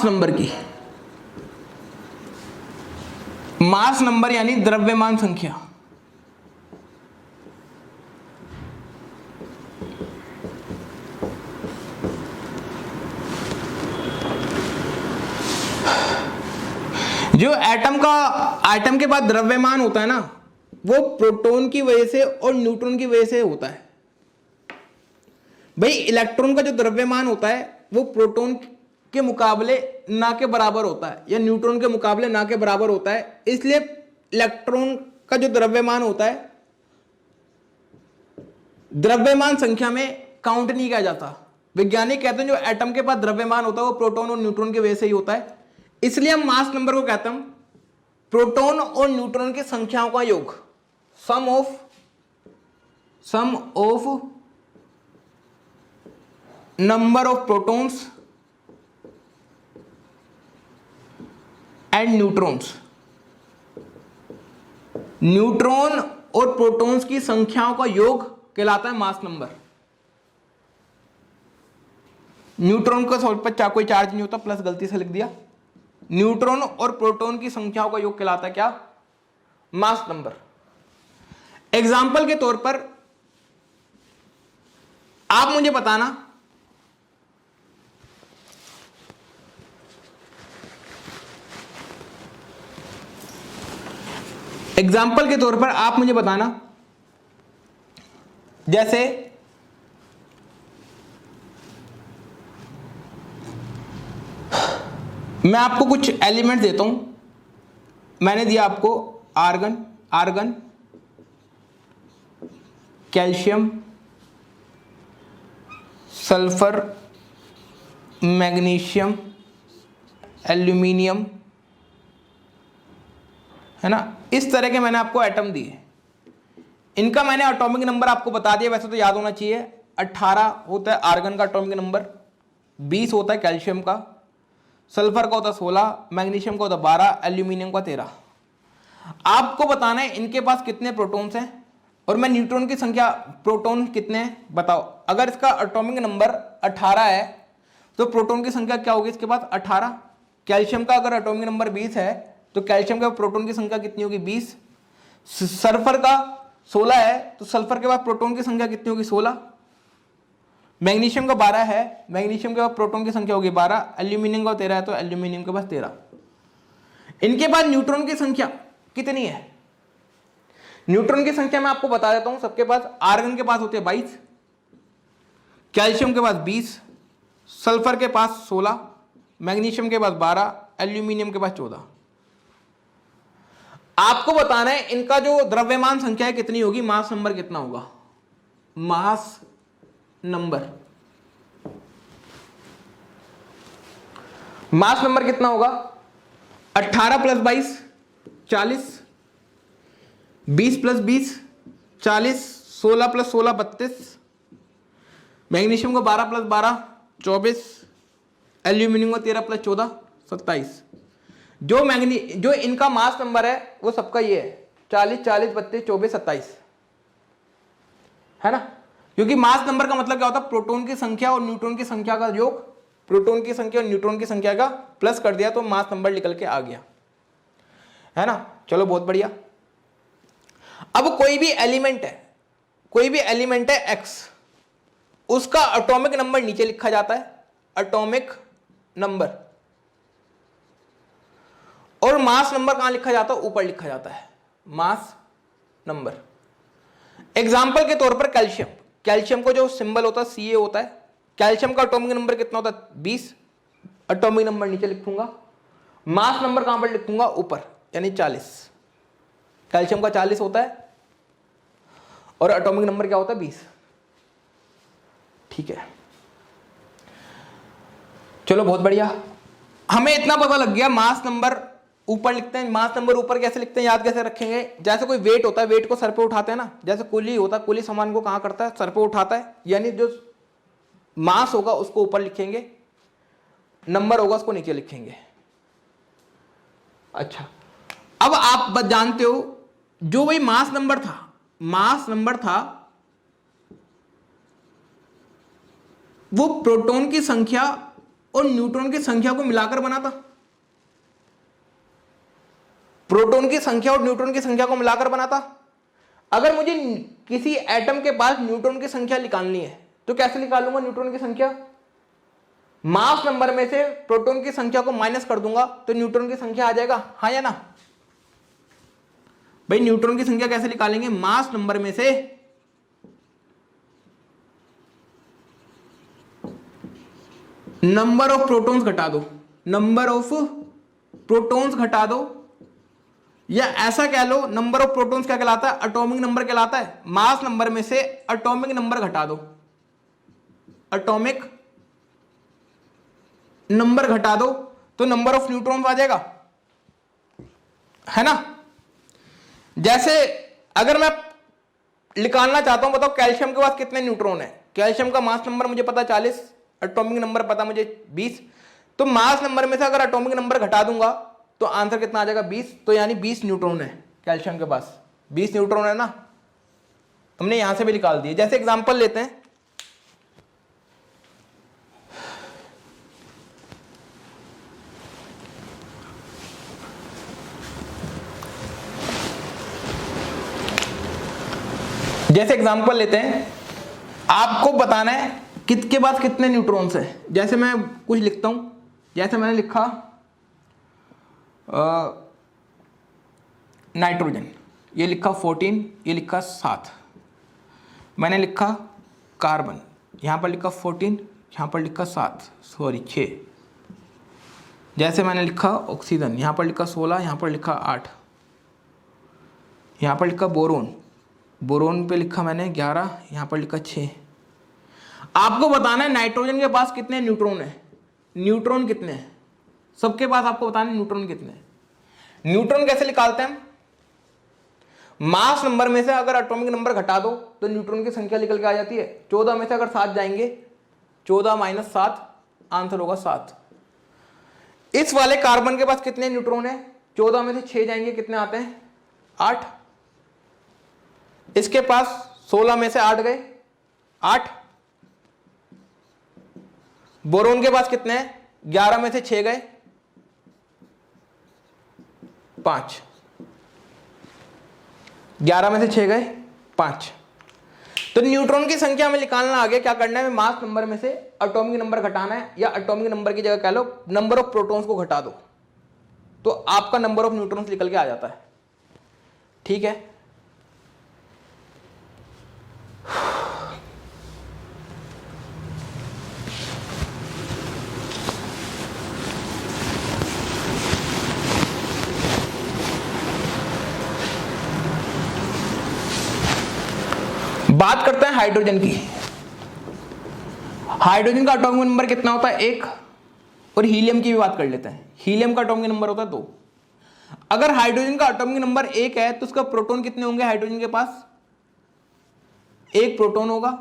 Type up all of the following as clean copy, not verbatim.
Mass number की, mass number यानी द्रव्यमान संख्या। जो एटम के बाद द्रव्यमान होता है ना, वो प्रोटॉन की वजह से और न्यूट्रॉन की वजह से होता है। भाई इलेक्ट्रॉन का जो द्रव्यमान होता है वो प्रोटॉन के मुकाबले ना के बराबर होता है या न्यूट्रॉन के मुकाबले ना के बराबर होता है, इसलिए इलेक्ट्रॉन का जो द्रव्यमान होता है द्रव्यमान संख्या में काउंट नहीं किया जाता। वैज्ञानिक कहते हैं जो एटम के पास द्रव्यमान होता है वो प्रोटॉन और न्यूट्रॉन की वजह से ही होता है, इसलिए हम मास नंबर को कहते हैं प्रोटॉन और न्यूट्रॉन की संख्याओं का योग, sum of number of protons and neutrons. Neutron और प्रोटॉन्स की संख्याओं का योग कहलाता है मास नंबर। न्यूट्रॉन का सॉल्व पर कोई चार्ज नहीं होता, प्लस गलती से लिख दिया। न्यूट्रॉन और प्रोटॉन की संख्याओं का योग कहलाता है क्या? Mass number. एग्जाम्पल के तौर पर आप मुझे बताना जैसे मैं आपको कुछ एलिमेंट देता हूं, मैंने दिया आपको argon, calcium, sulphur, magnesium, aluminium, है ना। इस तरह के मैंने आपको एटम दिए, इनका मैंने एटॉमिक नंबर आपको बता दिया, वैसे तो याद होना चाहिए। 18 होता है आर्गन का एटॉमिक नंबर, 20 होता है कैल्शियम का, सल्फर का होता है 16, मैग्नीशियम का होता है 12, एल्यूमिनियम का 13। आपको बताना है इनके पास कितने प्रोटॉन्स हैं और मैं न्यूट्रॉन की संख्या, प्रोटॉन कितने हैं बताओ। अगर इसका एटॉमिक नंबर 18 है तो प्रोटॉन की संख्या क्या होगी इसके पास? 18। कैल्शियम का अगर एटॉमिक नंबर 20 है तो कैल्शियम के प्रोटॉन की संख्या कितनी होगी? 20। सल्फर का 16 है तो सल्फर के बाद प्रोटॉन की संख्या कितनी होगी? 16। मैग्नीशियम का 12 है, मैग्नीशियम के बाद प्रोटॉन की संख्या होगी 12। एल्यूमिनियम का 13 है तो एल्यूमिनियम के पास 13। इनके बाद न्यूट्रॉन की संख्या कितनी है? न्यूट्रॉन की संख्या मैं आपको बता देता हूं सबके पास। आर्गन के पास होते हैं 22, कैल्शियम के पास 20, सल्फर के पास 16, मैग्नीशियम के पास 12, एल्यूमिनियम के पास 14। आपको बताना है इनका जो द्रव्यमान संख्या है कितनी होगी, मास नंबर कितना होगा? मास नंबर कितना होगा? 18 प्लस 22 40, 20 प्लस 20 40, 16 प्लस 16 32, मैग्नीशियम को 12 प्लस 12 24, एल्यूमिनियम को 13 प्लस 14 27। जो इनका मास नंबर है वो सबका ये है 40 40 32 24 27, है ना। क्योंकि मास नंबर का मतलब क्या होता है? प्रोटॉन की संख्या और न्यूट्रॉन की संख्या का योग, प्रोटॉन की संख्या और न्यूट्रॉन की संख्या का प्लस कर दिया तो मास नंबर निकल के आ गया, है ना। चलो बहुत बढ़िया। अब कोई भी एलिमेंट है X, उसका एटॉमिक नंबर नीचे लिखा जाता है, एटॉमिक नंबर, और मास नंबर कहां लिखा जाता है? ऊपर लिखा जाता है, मास नंबर। एग्जाम्पल के तौर पर कैल्शियम को जो सिंबल होता है Ca होता है। कैल्शियम का एटॉमिक नंबर कितना होता है? 20। एटॉमिक नंबर नीचे लिखूंगा, मास नंबर कहां पर लिखूंगा? ऊपर, यानी 40। कैल्शियम का 40 होता है और एटॉमिक नंबर क्या होता है? 20। ठीक है, चलो बहुत बढ़िया। हमें इतना पता लग गया मास नंबर ऊपर लिखते हैं। मास नंबर ऊपर कैसे लिखते हैं, याद कैसे रखेंगे? जैसे कोई वेट होता है, वेट को सर पे उठाते हैं ना, जैसे कुली होता है, कुली सामान को कहां करता है? सर पे उठाता है, यानी जो मास होगा उसको ऊपर लिखेंगे, नंबर होगा उसको नीचे लिखेंगे। अच्छा, अब आप जानते हो जो वही मास नंबर था वो प्रोटॉन की संख्या और न्यूट्रॉन की संख्या को मिलाकर बना था। प्रोटॉन की संख्या और न्यूट्रॉन की संख्या को मिलाकर बना था। अगर मुझे किसी एटम के पास न्यूट्रॉन की संख्या निकालनी है तो कैसे निकालूंगा न्यूट्रॉन की संख्या? मास नंबर में से प्रोटॉन की संख्या को माइनस कर दूंगा तो न्यूट्रॉन की संख्या आ जाएगा, हाँ या ना? भाई न्यूट्रॉन की संख्या कैसे निकालेंगे? मास नंबर में से नंबर ऑफ प्रोटॉन्स घटा दो, नंबर ऑफ प्रोटॉन्स घटा दो, या ऐसा कह लो नंबर ऑफ प्रोटॉन्स क्या कहलाता है? एटॉमिक नंबर कहलाता है। मास नंबर में से एटॉमिक नंबर घटा दो, एटॉमिक नंबर घटा दो तो नंबर ऑफ न्यूट्रॉन्स आ जाएगा, है ना? जैसे अगर मैं निकालना चाहता हूं, बताओ कैल्शियम के पास कितने न्यूट्रॉन है? कैल्शियम का मास नंबर मुझे पता 40, एटॉमिक नंबर पता मुझे 20, तो मास नंबर में से अगर एटॉमिक नंबर घटा दूंगा तो आंसर कितना आ जाएगा? 20। तो यानी 20 न्यूट्रॉन है कैल्शियम के पास, 20 न्यूट्रॉन है ना, हमने यहां से भी निकाल दिए। जैसे एग्जांपल लेते हैं, आपको बताना है किसके पास कितने न्यूट्रॉन्स है। जैसे मैं कुछ लिखता हूं, जैसे मैंने लिखा नाइट्रोजन, ये लिखा 14, ये लिखा 7, मैंने लिखा कार्बन, यहां पर लिखा 14, यहां पर लिखा 7, सॉरी 6, जैसे मैंने लिखा ऑक्सीजन, यहां पर लिखा 16, यहां पर लिखा 8, यहां पर लिखा बोरोन, बोरोन पे लिखा मैंने 11, यहां पर लिखा 6। आपको बताना है नाइट्रोजन के पास कितने न्यूट्रॉन है, न्यूट्रॉन कितने हैं सबके पास, आपको बताना है न्यूट्रॉन कितने हैं। न्यूट्रॉन कैसे निकालते हैं? मास नंबर में से अगर एटॉमिक नंबर घटा दो तो न्यूट्रॉन की संख्या निकल के आ जाती है। 14 में से अगर 7 जाएंगे, 14 माइनस 7, आंसर होगा 7। इस वाले कार्बन के पास कितने न्यूट्रॉन है? 14 में से 6 जाएंगे, कितने आते हैं? 8। इसके पास 16 में से 8 गए, 8। बोरोन के पास कितने हैं? 11 में से 6 गए, 5। 11 में से 6 गए, 5। तो न्यूट्रॉन की संख्या हमें निकालना आ गया। क्या करना है? मास नंबर में से एटॉमिक नंबर घटाना है, या एटॉमिक नंबर की जगह कह लो नंबर ऑफ प्रोटॉन्स को घटा दो तो आपका नंबर ऑफ न्यूट्रॉन्स निकल के आ जाता है। ठीक है, बात करते हैं हाइड्रोजन की। हाइड्रोजन का एटॉमिक नंबर कितना होता है? 1। और हीलियम की भी बात कर लेते हैं। हीलियम का एटॉमिक नंबर होता है 2। अगर हाइड्रोजन का एटॉमिक नंबर 1 है तो उसका प्रोटॉन कितने होंगे? हाइड्रोजन के पास 1 प्रोटॉन होगा।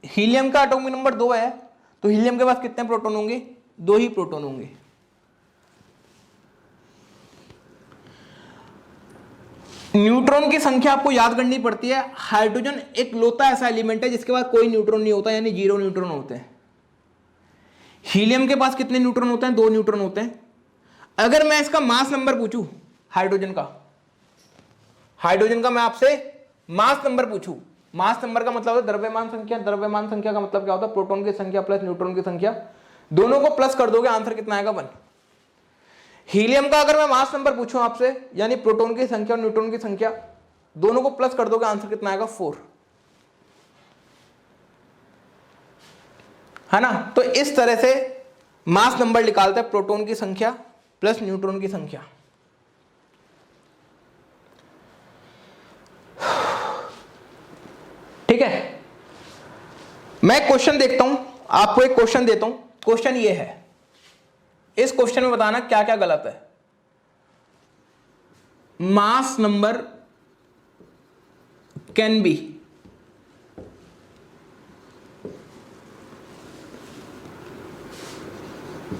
हीलियम का एटॉमिक नंबर 2 है तो हीलियम के पास कितने प्रोटॉन होंगे? 2 ही प्रोटॉन होंगे। न्यूट्रॉन की संख्या आपको याद करनी पड़ती है। हाइड्रोजन एक लौता ऐसा एलिमेंट है जिसके पास कोई न्यूट्रॉन नहीं होता, यानी 0 न्यूट्रॉन होते हैं। हीलियम के पास कितने न्यूट्रॉन होते हैं? 2 न्यूट्रॉन होते हैं। अगर मैं इसका मास नंबर पूछूं हाइड्रोजन का मैं आपसे मास नंबर पूछूं, मास नंबर का मतलब है द्रव्यमान संख्या। द्रव्यमान संख्या का मतलब क्या होता है? प्रोटॉन की संख्या प्लस न्यूट्रॉन की संख्या, दोनों को प्लस कर दोगे आंसर कितना आएगा? 1। हीलियम का अगर मैं मास नंबर पूछूं आपसे, यानी प्रोटॉन की संख्या और न्यूट्रॉन की संख्या दोनों को प्लस कर दोगे आंसर कितना आएगा? 4, है ना? तो इस तरह से मास नंबर निकालते हैं, प्रोटॉन की संख्या प्लस न्यूट्रॉन की संख्या। ठीक है, मैं क्वेश्चन देखता हूं, आपको एक क्वेश्चन देता हूं। क्वेश्चन ये है, इस क्वेश्चन में बताना क्या क्या गलत है। मास नंबर कैन बी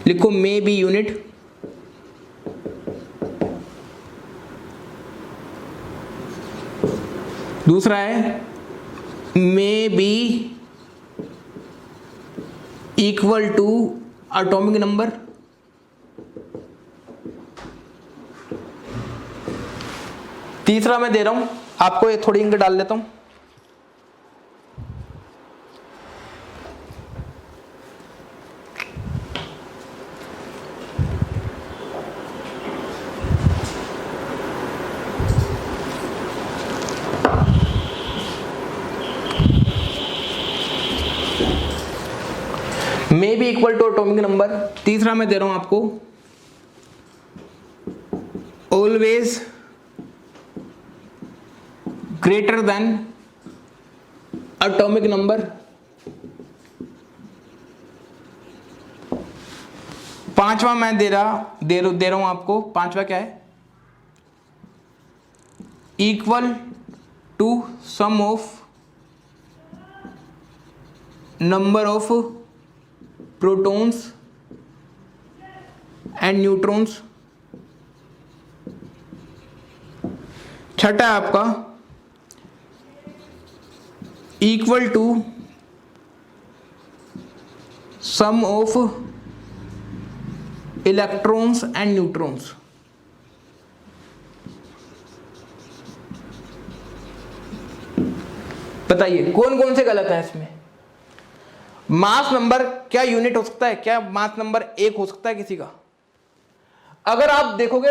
लिखो मे बी यूनिट, दूसरा है may be equal to atomic number, तीसरा मैं दे रहा हूं आपको, ये थोड़ी इंक डाल लेता हूं, may be equal to atomic number. तीसरा मैं दे रहा हूं आपको, always greater than atomic number. पांचवा मैं दे रहा हूं आपको, पांचवा क्या है, equal to sum of number of protons and neutrons. छठा है आपका, equal to sum of electrons and neutrons. बताइए कौन कौन से गलत है इसमें। मास नंबर क्या यूनिट हो सकता है, क्या मास नंबर एक हो सकता है किसी का। अगर आप देखोगे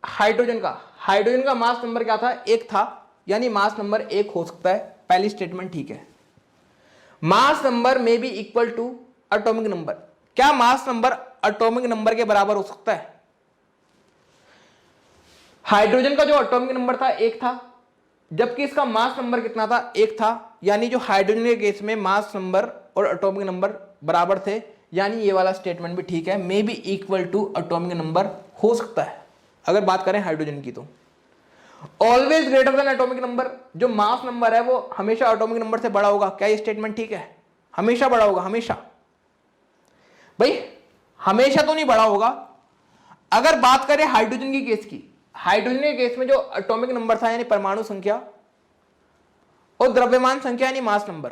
हाइड्रोजन का मास नंबर क्या था, एक था, यानी मास नंबर एक हो सकता है, पहली स्टेटमेंट ठीक है। Mass number may be equal to atomic number, क्या मास नंबर एटॉमिक नंबर के बराबर हो सकता है। हाइड्रोजन का जो एटॉमिक नंबर था एक था, जबकि इसका मास नंबर कितना था, एक था, यानी जो हाइड्रोजन के केस में मास नंबर और एटॉमिक नंबर बराबर थे, यानी ये वाला स्टेटमेंट भी ठीक है, may be equal to atomic number हो सकता है। अगर बात करें हाइड्रोजन की तो always greater than atomic number, जो मास नंबर है वो हमेशा एटॉमिक नंबर से बड़ा होगा, क्या ये स्टेटमेंट ठीक है, हमेशा बड़ा होगा, हमेशा। भाई हमेशा तो नहीं बड़ा होगा। अगर बात करें हाइड्रोजन की केस की, हाइड्रोजन के केस में जो एटॉमिक नंबर था यानी परमाणु संख्या और द्रव्यमान संख्या यानी मास नंबर,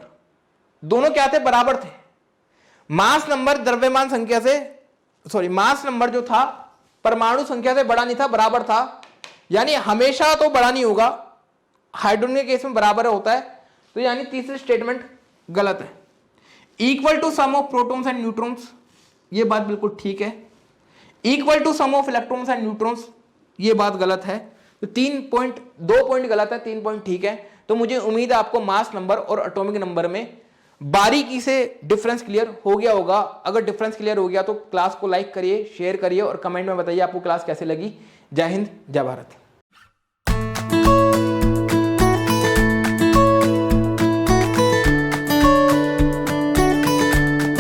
दोनों क्या थे, बराबर थे। मास नंबर द्रव्यमान संख्या से, मास नंबर जो था परमाणु संख्या से बड़ा नहीं था, बराबर था, यानी हमेशा तो बड़ा नहीं होगा, हाइड्रोजन के केस में बराबर होता है, तो यानी तीसरी स्टेटमेंट गलत है। Equal to sum of protons and neutrons, ये बात बिल्कुल ठीक है। Equal to sum of electrons and neutrons, ये बात गलत है। तो 2 पॉइंट गलत है, 3 पॉइंट ठीक है। तो मुझे उम्मीद है आपको मास नंबर और एटॉमिक नंबर में बारीकी से डिफरेंस क्लियर हो गया होगा। अगर डिफरेंस क्लियर हो गया तो क्लास को लाइक करिए, शेयर करिए और कमेंट में बताइए आपको क्लास कैसे लगी। जय हिंद, जय भारत।